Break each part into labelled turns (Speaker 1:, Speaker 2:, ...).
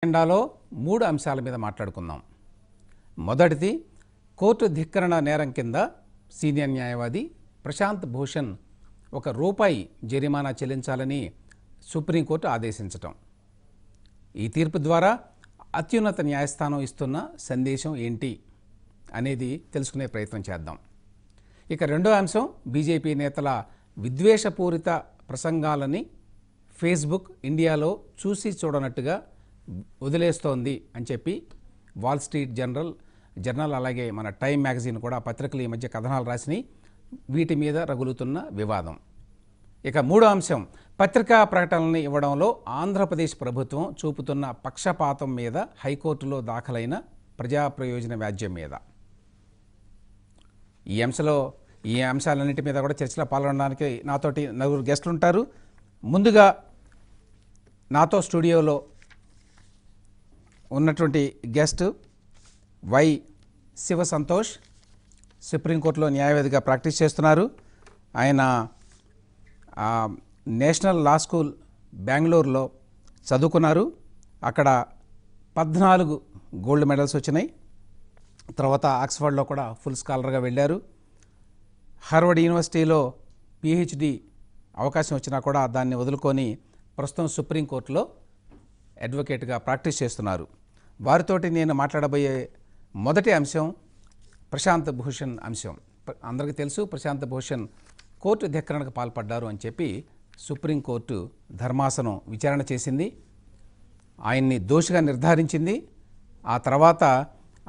Speaker 1: అజెండాలో 3 అంశాల మీద మాట్లాడుకుందాం. మొదటిది, కోర్టు ధిక్కరణ నేరం కింద సీనియర్ న్యాయవాది ప్రశాంత్ భూషణ్ ₹1 జరిమానా చెల్లించాలని సుప్రీంకోర్టు ఆదేశించటం. ఈ తీర్పు ద్వారా అత్యున్నత న్యాయస్థానం ఇస్తున్న సందేశం ఏంటి అనేది తెలుసుకునే ప్రయత్నం చేద్దాం. ఇక రెండో అంశం, బీజేపీ నేతల విద్వేషపూరిత ప్రసంగాలని ఫేస్బుక్ ఇండియాలో చూసి చూడనట్టుగా వదిలేస్తోంది అని చెప్పి వాల్ స్ట్రీట్ జర్నల్ అలాగే మన టైమ్ మ్యాగజైన్ కూడా పత్రికలు ఈ మధ్య కథనాలు రాసినాయి. వీటి మీద రగులుతున్న వివాదం. ఇక మూడో అంశం, పత్రికా ప్రకటనలను ఇవ్వడంలో ఆంధ్రప్రదేశ్ ప్రభుత్వం చూపుతున్న పక్షపాతం మీద హైకోర్టులో దాఖలైన ప్రజా ప్రయోజన వ్యాజ్యం మీద. ఈ అంశాలన్నింటి మీద కూడా చర్చలో పాల్గొనడానికి నాతోటి 9 గెస్టులు ఉంటారు. ముందుగా నాతో స్టూడియోలో ఉన్నటువంటి గెస్ట్ వై శివ సంతోష్, సుప్రీంకోర్టులో న్యాయవాదిగా ప్రాక్టీస్ చేస్తున్నారు. ఆయన నేషనల్ లా స్కూల్ బెంగళూరులో చదువుకున్నారు. అక్కడ 14 గోల్డ్ మెడల్స్ వచ్చినాయి. తర్వాత ఆక్స్ఫర్డ్లో కూడా ఫుల్ స్కాలర్గా వెళ్ళారు. హార్వర్డ్ యూనివర్సిటీలో పిహెచ్డి అవకాశం వచ్చినా కూడా దాన్ని వదులుకొని ప్రస్తుతం సుప్రీంకోర్టులో అడ్వకేట్గా ప్రాక్టీస్ చేస్తున్నారు. వారితోటి నేను మాట్లాడబోయే మొదటి అంశం ప్రశాంత్ భూషణ్ అంశం. అందరికీ తెలుసు, ప్రశాంత్ భూషణ్ కోర్టు ధిక్కరణకు పాల్పడ్డారు అని చెప్పి సుప్రీంకోర్టు ధర్మాసనం విచారణ చేసింది. ఆయన్ని దోషిగా నిర్ధారించింది. ఆ తర్వాత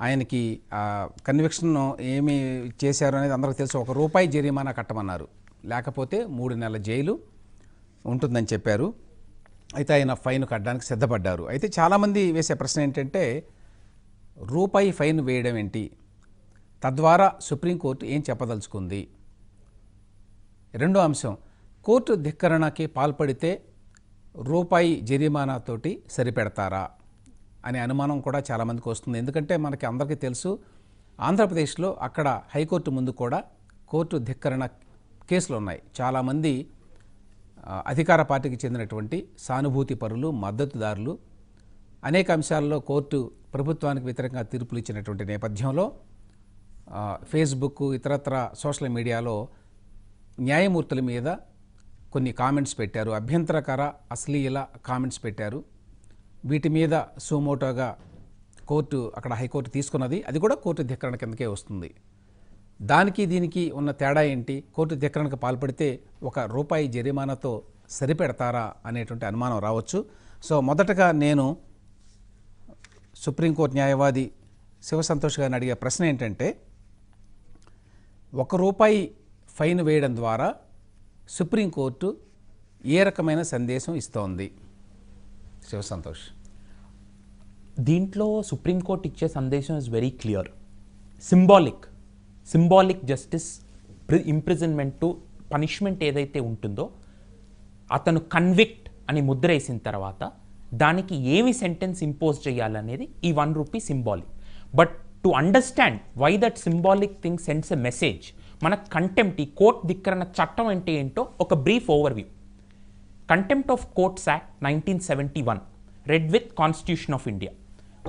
Speaker 1: ఆయనకి కన్విక్షన్ ఏమి చేశారు అనేది అందరికీ తెలుసు. ₹1 జరిమానా కట్టమన్నారు, లేకపోతే 3 నెలల జైలు ఉంటుందని చెప్పారు. అయితే ఆయన ఫైన్ కట్టడానికి సిద్ధపడ్డారు. అయితే చాలామంది వేసే ప్రశ్న ఏంటంటే, ₹1 ఫైన్ వేయడం ఏంటి, తద్వారా సుప్రీంకోర్టు ఏం చెప్పదలుచుకుంది? రెండో అంశం, కోర్టు ధిక్కరణకి పాల్పడితే ₹1 జరిమానాతోటి సరిపెడతారా అనే అనుమానం కూడా చాలామందికి వస్తుంది. ఎందుకంటే మనకి అందరికీ తెలుసు, ఆంధ్రప్రదేశ్లో అక్కడ హైకోర్టు ముందు కూడా కోర్టు ధిక్కరణ కేసులు ఉన్నాయి. చాలామంది అధికార పార్టీకి చెందినటువంటి సానుభూతి పరులు, మద్దతుదారులు అనేక అంశాల్లో కోర్టు ప్రభుత్వానికి వ్యతిరేకంగా తీర్పులు ఇచ్చినటువంటి నేపథ్యంలో ఫేస్బుక్ ఇతరత్ర సోషల్ మీడియాలో న్యాయమూర్తుల మీద కొన్ని కామెంట్స్ పెట్టారు, అభ్యంతరకర అశ్లీల కామెంట్స్ పెట్టారు. వీటి మీద సుమోటోగా అక్కడ హైకోర్టు తీసుకున్నది. అది కూడా కోర్టు ధిక్కరణ కిందకే వస్తుంది. దానికి దీనికి ఉన్న తేడా ఏంటి? కోర్టు ధిక్కరణకు పాల్పడితే ₹1 జరిమానాతో సరిపెడతారా అనేటువంటి అనుమానం రావచ్చు. సో మొదటగా నేను సుప్రీంకోర్టు న్యాయవాది శివ సంతోష్ గారిని అడిగే ప్రశ్న ఏంటంటే, ₹1 ఫైన్ వేయడం ద్వారా సుప్రీంకోర్టు ఏ రకమైన సందేశం ఇస్తోంది? శివ సంతోష్.
Speaker 2: దీంట్లో సుప్రీంకోర్టు ఇచ్చే సందేశం is very clear. Symbolic justice, imprisonment to punishment ఏదైతే ఉంటుందో, అతను కన్విక్ట్ అని ముద్ర వేసిన తర్వాత దానికి ఏమి సెంటెన్స్ ఇంపోజ్ చేయాలనేది ఈ ₹1 symbolic. But to understand why that symbolic thing sends a message, మన కంటెంప్ట్, ఈ కోర్టు ధిక్కరణ చట్టం అంటే ఏంటో ఒక brief overview. Contempt of courts act 1971 read with constitution of India.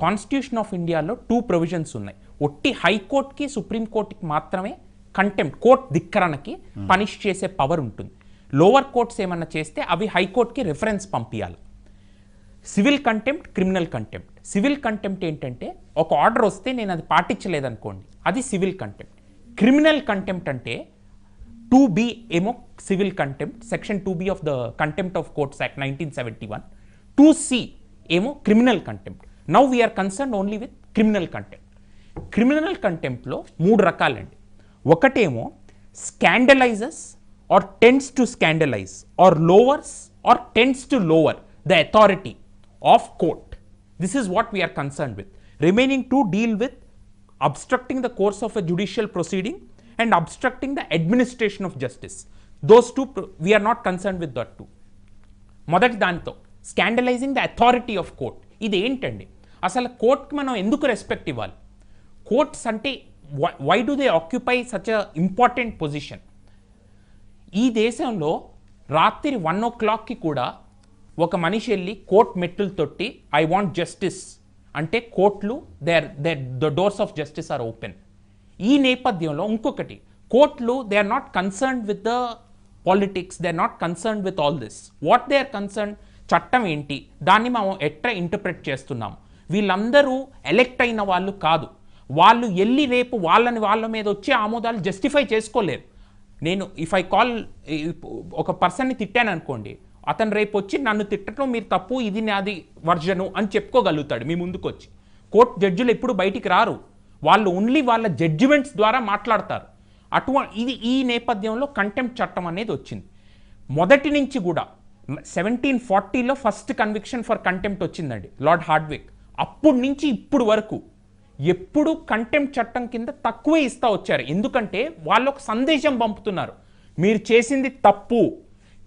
Speaker 2: Constitution of ఇండియాలో 2 ప్రొవిజన్స్ ఉన్నాయి. ఒట్టి హైకోర్టుకి సుప్రీంకోర్టుకి మాత్రమే కంటెంప్ట్, కోర్టు ధిక్కరణకి పనిష్ చేసే పవర్ ఉంటుంది. లోవర్ కోర్ట్స్ ఏమన్నా చేస్తే అవి హైకోర్టుకి రిఫరెన్స్ పంపించాలి. Civil contempt, criminal contempt. Civil contempt ఏంటంటే, ఒక ఆర్డర్ వస్తే నేను అది పాటించలేదనుకోండి, అది సివిల్ కంటెంప్ట్. క్రిమినల్ కంటెంప్ట్ అంటే 2B ఏమో civil contempt, section 2B of the contempt of courts act 1971. 2C ఏమో criminal contempt. Now we're concern only with criminal contempt. Criminal కంటెంప్ట్లో 3 రకాలండి. ఒకటేమో scandalises or tends to scandalise or lowers or tends to lower the authority of court. This is what we're concern with. Remaining 2 deal with obstructing the course of a judicial proceeding and obstructing the administration of justice. Those 2 we are not concern with that 2. మొదటి దానితో scandalising the authority of court. ఇది ఏంటండి? అసలు కోర్ట్కి మనం ఎందుకు respect ఇవ్వాలి? Courts అంటే why do they occupy such a important position? ఈ దేశంలో రాత్రి 1 o'clockకి కూడా ఒక మనిషి వెళ్ళి కోర్ట్ మెట్టులు తొట్టి ఐ వాంట్ జస్టిస్ అంటే కోర్టులు the doors of justice are open. ఈ నేపథ్యంలో ఇంకొకటి, కోర్టులు they are not concerned with the politics, they are not concerned with all this. What they are concern, చట్టం ఏంటి, దాన్ని మనం ఎట్లా ఇంటర్ప్రెట్ చేస్తున్నాం. వీళ్ళందరూ ఎలెక్ట్ అయిన వాళ్ళు కాదు. వాళ్ళు వెళ్ళి రేపు వాళ్ళ మీద వచ్చే ఆమోదాలు జస్టిఫై చేసుకోలేరు. నేను ఇఫ్ ఐ కాల్ ఒక పర్సన్ని తిట్టాను అనుకోండి, అతను రేపు వచ్చి నన్ను తిట్టడం మీరు తప్పు, ఇది నాది వర్జను అని చెప్పుకోగలుగుతాడు మీ ముందుకు వచ్చి. కోర్టు జడ్జిలు ఎప్పుడు బయటికి రారు, వాళ్ళు ఓన్లీ వాళ్ళ జడ్జిమెంట్స్ ద్వారా మాట్లాడతారు. ఇది ఈ నేపథ్యంలో కంటెంప్ట్ చట్టం అనేది వచ్చింది. మొదటి నుంచి కూడా 1740లో ఫస్ట్ కన్విక్షన్ ఫర్ కంటెంప్ట్ వచ్చిందండి, లార్డ్ హార్డ్విక్. అప్పటి నుంచి ఇప్పుడు వరకు ఎప్పుడు కంటెంప్ట్ చట్టం కింద తక్కువే ఇస్తా వచ్చారు. ఎందుకంటే వాళ్ళు ఒక సందేశం పంపుతున్నారు, మీరు చేసింది తప్పు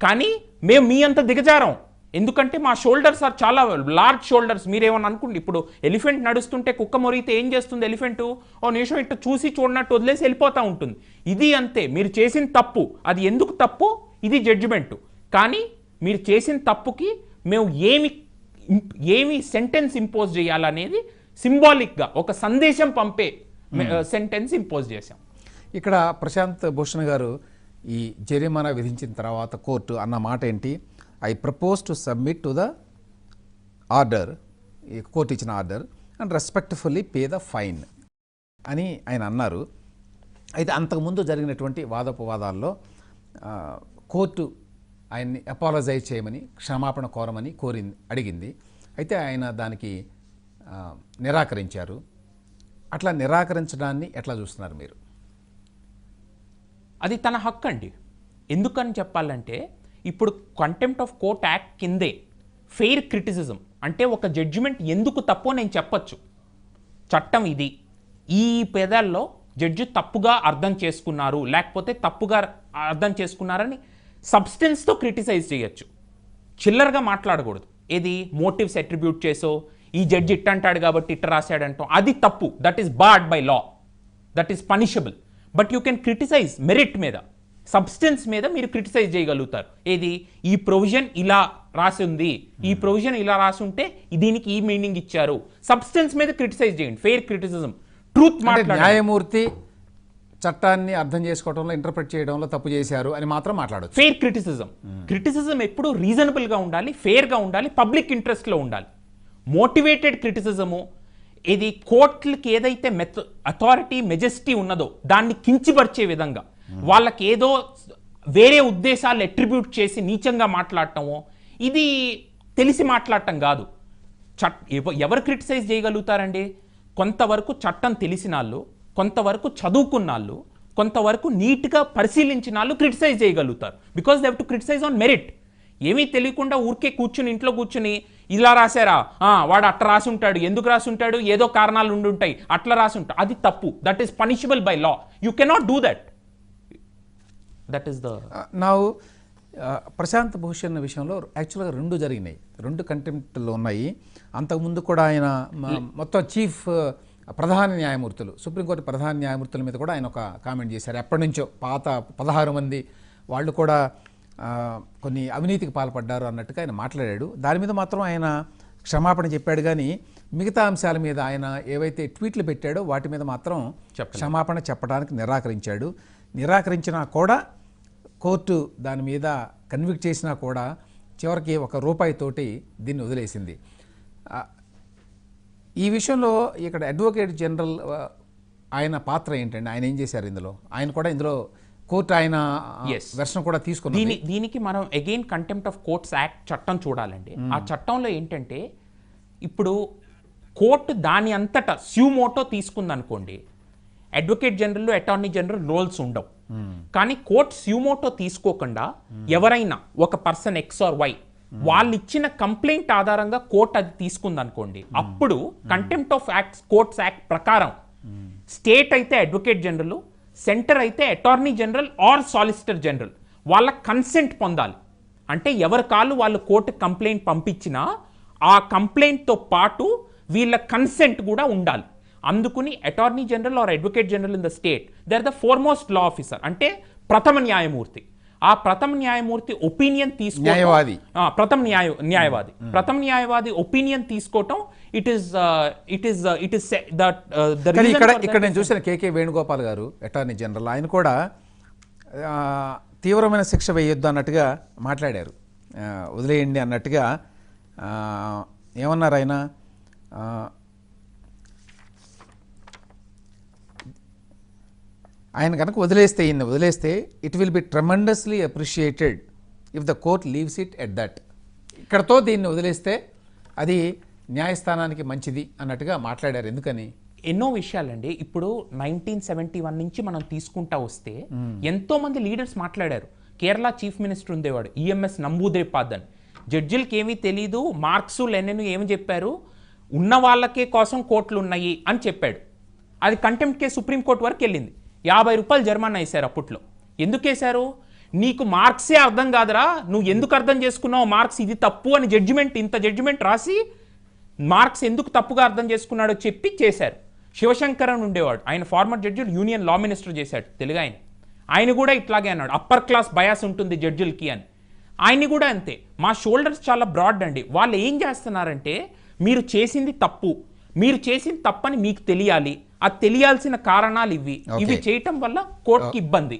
Speaker 2: కానీ మేము మీ అంత దిగజారం, ఎందుకంటే మా షోల్డర్స్ ఆర్ చాలా లార్జ్ షోల్డర్స్. మీరేమన్నా అనుకోండి, ఇప్పుడు ఎలిఫెంట్ నడుస్తుంటే కుక్క మొరిగితే ఏం చేస్తుంది ఎలిఫెంట్, ఓ నిమిషం ఇట్లా చూసి చూడనట్టు వదిలేసి వెళ్ళిపోతూ ఉంటుంది. ఇది అంతే, మీరు చేసిన తప్పు, అది ఎందుకు తప్పు ఇది జడ్జిమెంటు, కానీ మీరు చేసిన తప్పుకి మేము ఏమి సెంటెన్స్ ఇంపోజ్ చేయాలనేది సింబాలిక్గా ఒక సందేశం పంపే సెంటెన్స్ ఇంపోజ్ చేశాం.
Speaker 1: ఇక్కడ ప్రశాంత్ భూషణ్ గారు ఈ జరిమానా విధించిన తర్వాత కోర్టు అన్న మాట ఏంటి, I propose to submit to the order, ఈ కోర్టు ఇచ్చిన order and respectfully pay the fine అని ఆయన అన్నారు. అయితే అంతకుముందు జరిగినటువంటి వాదోపవాదాల్లో కోర్టు ఆయన్ని అపాలజైజ్ చేయమని, క్షమాపణ కోరమని అడిగింది. అయితే ఆయన దానికి నిరాకరించారు. అట్లా నిరాకరించడాన్ని ఎట్లా చూస్తున్నారు మీరు?
Speaker 2: అది తన హక్కు అండి. ఎందుకని చెప్పాలంటే ఇప్పుడు కంటెంప్ట్ ఆఫ్ కోర్ట్ యాక్ట్ కిందే ఫెయిర్ క్రిటిసిజం అంటే ఒక జడ్జిమెంట్ ఎందుకు తప్పో నేను చెప్పచ్చు. చట్టం ఇది, ఈ పేదాల్లో జడ్జి తప్పుగా అర్థం చేసుకున్నారు లేకపోతే తప్పుగా అర్థం చేసుకున్నారని సబ్స్టెన్స్తో క్రిటిసైజ్ చేయొచ్చు, చిల్లరగా మాట్లాడకూడదు. ఏది మోటివ్స్ అట్రిబ్యూట్ చేసో ఈ జడ్జి ఇట్ట అంటాడు కాబట్టి ఇట్ట రాశాడంటాం, అది తప్పు, that is barred by law, that is punishable. But you can criticise merit మీద, సబ్స్టెన్స్ మీద మీరు క్రిటిసైజ్ చేయగలుగుతారు. ఏది ఈ ప్రొవిజన్ ఇలా రాసి ఉంది, ఈ ప్రొవిజన్ ఇలా రాసి ఉంటే దీనికి ఈ మీనింగ్ ఇచ్చారు, సబ్స్టెన్స్ మీద క్రిటిసైజ్ చేయండి. ఫెయిర్ క్రిటిసిజం, ట్రూత్ మాట్లాడండి.
Speaker 1: న్యాయమూర్తి చట్టాన్ని అర్థం చేసుకోవడంలో, ఇంటర్ప్రిట్ చేయడంలో తప్పు చేశారు అని మాత్రం మాట్లాడచ్చు.
Speaker 2: ఫెయిర్ క్రిటిసిజం, క్రిటిసిజం ఎప్పుడు రీజనబుల్గా ఉండాలి, ఫెయిర్గా ఉండాలి, పబ్లిక్ ఇంట్రెస్ట్లో ఉండాలి. మోటివేటెడ్ క్రిటిసిజము, ఇది కోర్టులకి ఏదైతే అథారిటీ మెజెస్టీ ఉన్నదో దాన్ని కించిపరిచే విధంగా, వాళ్ళకి ఏదో వేరే ఉద్దేశాలు అట్రిబ్యూట్ చేసి నీచంగా మాట్లాడటమో, ఇది తెలిసి మాట్లాడటం కాదు. ఎవరు క్రిటిసైజ్ చేయగలుగుతారండి? కొంతవరకు చట్టం తెలిసిన వాళ్ళు, కొంతవరకు చదువుకున్న వాళ్ళు, కొంతవరకు నీట్గా పరిశీలించిన వాళ్ళు క్రిటిసైజ్ చేయగలుగుతారు. Because they have to criticise on merit. ఏమీ తెలియకుండా ఊరికే కూర్చుని ఇంట్లో కూర్చుని ఇలా రాశారా, వాడు అట్లా రాసి ఉంటాడు, ఎందుకు రాసి ఉంటాడు, ఏదో కారణాలు ఉండి ఉంటాయి, అట్లా రాసి ఉంటాడు, అది తప్పు. That is punishable by law. You cannot do that. That is the
Speaker 1: నా ప్రశాంత్ భూషణ్ విషయంలో యాక్చువల్గా రెండు జరిగినాయి, రెండు కంటెంప్ట్లు ఉన్నాయి. అంతకుముందు కూడా ఆయన మొత్తం చీఫ్ ప్రధాన న్యాయమూర్తులు, సుప్రీంకోర్టు ప్రధాన న్యాయమూర్తుల మీద కూడా ఆయన ఒక కామెంట్ చేశారు. ఎప్పటి నుంచో పాత 16 మంది వాళ్ళు కూడా కొన్ని అవినీతికి పాల్పడ్డారు అన్నట్టుగా ఆయన మాట్లాడాడు. దాని మీద మాత్రం ఆయన క్షమాపణ చెప్పాడు, కానీ మిగతా అంశాల మీద ఆయన ఏవైతే ట్వీట్లు పెట్టాడో వాటి మీద మాత్రం క్షమాపణ చెప్పడానికి నిరాకరించాడు. నిరాకరించినా కూడా కోర్టు దాని మీద కన్విక్ట్ చేసినా కూడా చివరికి ₹1 దీన్ని వదిలేసింది. ఈ విషయంలో ఇక్కడ అడ్వకేట్ జనరల్ ఆయన పాత్ర ఏంటండి? ఆయన ఏం చేశారు ఇందులో? ఆయన కూడా ఇందులో కోర్టు ఆయన వెర్షన్ కూడా తీసుకుని,
Speaker 2: దీనికి మనం again contempt of courts act చట్టం చూడాలండి. ఆ చట్టంలో ఏంటంటే ఇప్పుడు కోర్టు దాని అంతటా స్యూమోటో తీసుకుందనుకోండి, advocate general, attorney general roles ఉండవు. కానీ కోర్టు స్యూమోటో తీసుకోకుండా ఎవరైనా ఒక పర్సన్ ఎక్స్ ఆర్ వై వాళ్ళు ఇచ్చిన కంప్లైంట్ ఆధారంగా కోర్టు అది తీసుకుందనుకోండి, అప్పుడు contempt of act courts act ప్రకారం స్టేట్ అయితే అడ్వకేట్ జనరల్, సెంటర్ అయితే attorney general or solicitor general వాళ్ళ కన్సెంట్ పొందాలి. అంటే ఎవరి కాళ్ళు వాళ్ళు కోర్టు కంప్లైంట్ పంపించినా ఆ కంప్లైంట్తో పాటు వీళ్ళ కన్సెంట్ కూడా ఉండాలి. అందుకుని attorney general or advocate general in the state they are the foremost law officer, అంటే ప్రథమ న్యాయమూర్తి. ఆ ప్రథమ న్యాయమూర్తి ఒపీనియన్ తీసుకో
Speaker 1: న్యాయవాది.
Speaker 2: ప్రథమ న్యాయవాది ఒపీనియన్ తీసుకోవటం ఇట్ ఈస్
Speaker 1: కానీ ఇక్కడ నేను చూసిన కేకే వేణుగోపాల్ గారు అటార్నీ జనరల్, ఆయన కూడా తీవ్రమైన శిక్ష వేయొద్దు అన్నట్టుగా మాట్లాడారు. వదిలేయండి అన్నట్టుగా ఏమన్నారు ఆయన, ఆయన కనుక వదిలేస్తే it will be tremendously appreciated if the court leaves it at that. ఇక్కడతో దీన్ని వదిలేస్తే అది న్యాయస్థానానికి మంచిది అన్నట్టుగా మాట్లాడారు. ఎందుకని?
Speaker 2: ఎన్నో విషయాలండి. ఇప్పుడు 1971 నుంచి మనం తీసుకుంటా వస్తే ఎంతో మంది లీడర్స్ మాట్లాడారు. కేరళ చీఫ్ మినిస్టర్ ఉండేవాడు ఈఎంఎస్ నంబూద్రిపాదన్. జడ్జిలకి ఏమీ తెలీదు, మార్క్స్ లెనిన్ ఏమి చెప్పారు, ఉన్న వాళ్ళకే కోసం కోర్టులు ఉన్నాయి అని చెప్పాడు. అది కంటెంప్ట్ కేసు సుప్రీంకోర్టు వరకు వెళ్ళింది. 50 రూపాయలు జరిమానా వేశారు అప్పట్లో. ఎందుకు వేశారు? నీకు మార్క్సే అర్థం కాదురా, నువ్వు ఎందుకు అర్థం చేసుకున్నావు మార్క్స్, ఇది తప్పు అని ఇంత జడ్జిమెంట్ రాసి మార్క్స్ ఎందుకు తప్పుగా అర్థం చేసుకున్నాడో చెప్పి చేశారు. శివశంకరన్ ఉండేవాడు, ఆయన former judge, union law minister చేశాడు తెలుగు ఆయన కూడా ఇట్లాగే అన్నాడు, అప్పర్ క్లాస్ బయాస్ ఉంటుంది జడ్జిలకి అని. ఆయన్ని కూడా అంతే. మా షోల్డర్స్ చాలా బ్రాడ్ అండి. వాళ్ళు ఏం చేస్తున్నారంటే మీరు చేసింది తప్పని మీకు తెలియాలి, అది తెలియాల్సిన కారణాలు ఇవి చేయటం వల్ల కోర్టుకి ఇబ్బంది,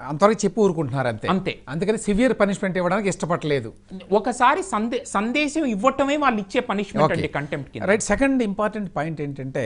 Speaker 1: అంతవరకు చెప్పి ఊరుకుంటున్నారు అంతే. అందుకని సివియర్ పనిష్మెంట్ ఇవ్వడానికి ఇష్టపడలేదు.
Speaker 2: ఒకసారి సందేశం ఇవ్వటమే వాళ్ళు ఇచ్చే పనిష్మెంట్ అండి కంటెంప్ట్ కింద.
Speaker 1: రైట్. సెకండ్ ఇంపార్టెంట్ పాయింట్ ఏంటంటే